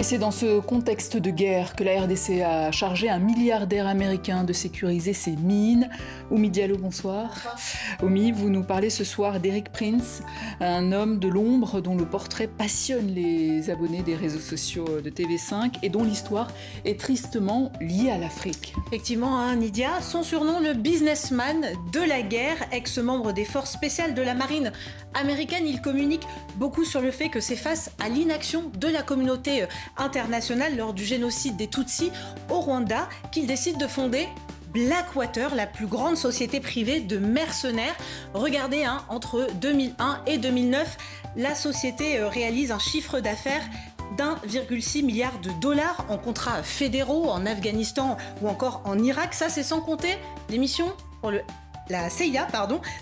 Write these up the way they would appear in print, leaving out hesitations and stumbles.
Et c'est dans ce contexte de guerre que la RDC a chargé un milliardaire américain de sécuriser ses mines. Oumy Diallo, bonsoir. Bonsoir. Oumy, vous nous parlez ce soir d'Eric Prince, un homme de l'ombre dont le portrait passionne les abonnés des réseaux sociaux de TV5 et dont l'histoire est tristement liée à l'Afrique. Effectivement, hein, Nidia, son surnom, le businessman de la guerre, ex-membre des forces spéciales de la marine américaine, il communique beaucoup sur le fait que c'est face à l'inaction de la communauté internationale lors du génocide des Tutsis au Rwanda qu'il décide de fonder Blackwater, la plus grande société privée de mercenaires. Regardez, hein, entre 2001 et 2009, la société réalise un chiffre d'affaires d'1,6 milliard de dollars en contrats fédéraux en Afghanistan ou encore en Irak. Ça, c'est sans compter les missions pour la CIA,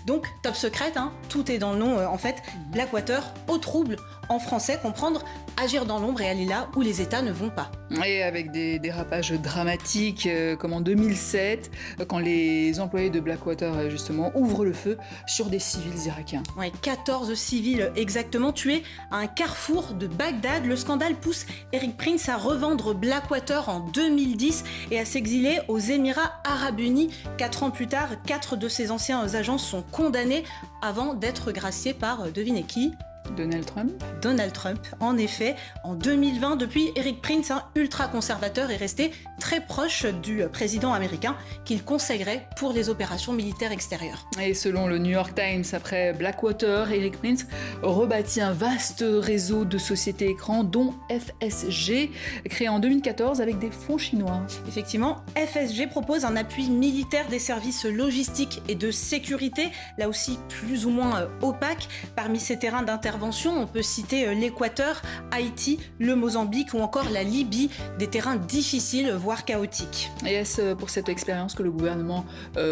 donc top secrète, hein, tout est dans le nom en fait. Blackwater, au trouble en français, comprendre agir dans l'ombre et aller là où les États ne vont pas. Et avec des dérapages dramatiques comme en 2007, quand les employés de Blackwater justement ouvrent le feu sur des civils irakiens. Ouais, 14 civils exactement tués à un carrefour de Bagdad. Le scandale pousse Eric Prince à revendre Blackwater en 2010 et à s'exiler aux Émirats Arabes Unis. 4 ans plus tard, 4 de ses anciens agents sont condamnés avant d'être graciés par, devinez qui ? Donald Trump. Donald Trump, en effet. En 2020, depuis, Eric Prince, un ultra-conservateur, est resté très proche du président américain qu'il consacrait pour les opérations militaires extérieures. Et selon le New York Times, après Blackwater, Eric Prince rebâtit un vaste réseau de sociétés écrans, dont FSG, créé en 2014 avec des fonds chinois. Effectivement, FSG propose un appui militaire, des services logistiques et de sécurité, là aussi plus ou moins opaque. Parmi ces terrains d'intervention, on peut citer l'Équateur, Haïti, le Mozambique ou encore la Libye, des terrains difficiles, voire chaotiques. Et est-ce pour cette expérience que le gouvernement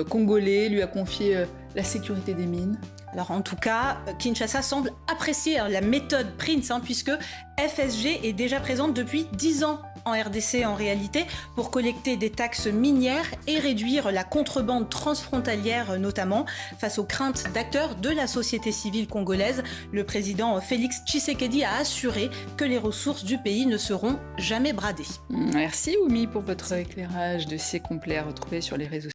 congolais lui a confié la sécurité des mines ? Alors en tout cas, Kinshasa semble apprécier la méthode Prince, puisque FSG est déjà présente depuis 10 ans en RDC en réalité, pour collecter des taxes minières et réduire la contrebande transfrontalière notamment. Face aux craintes d'acteurs de la société civile congolaise, le président Félix Tshisekedi a assuré que les ressources du pays ne seront jamais bradées. Merci Oumy pour votre éclairage dossier complet à retrouver sur les réseaux sociaux.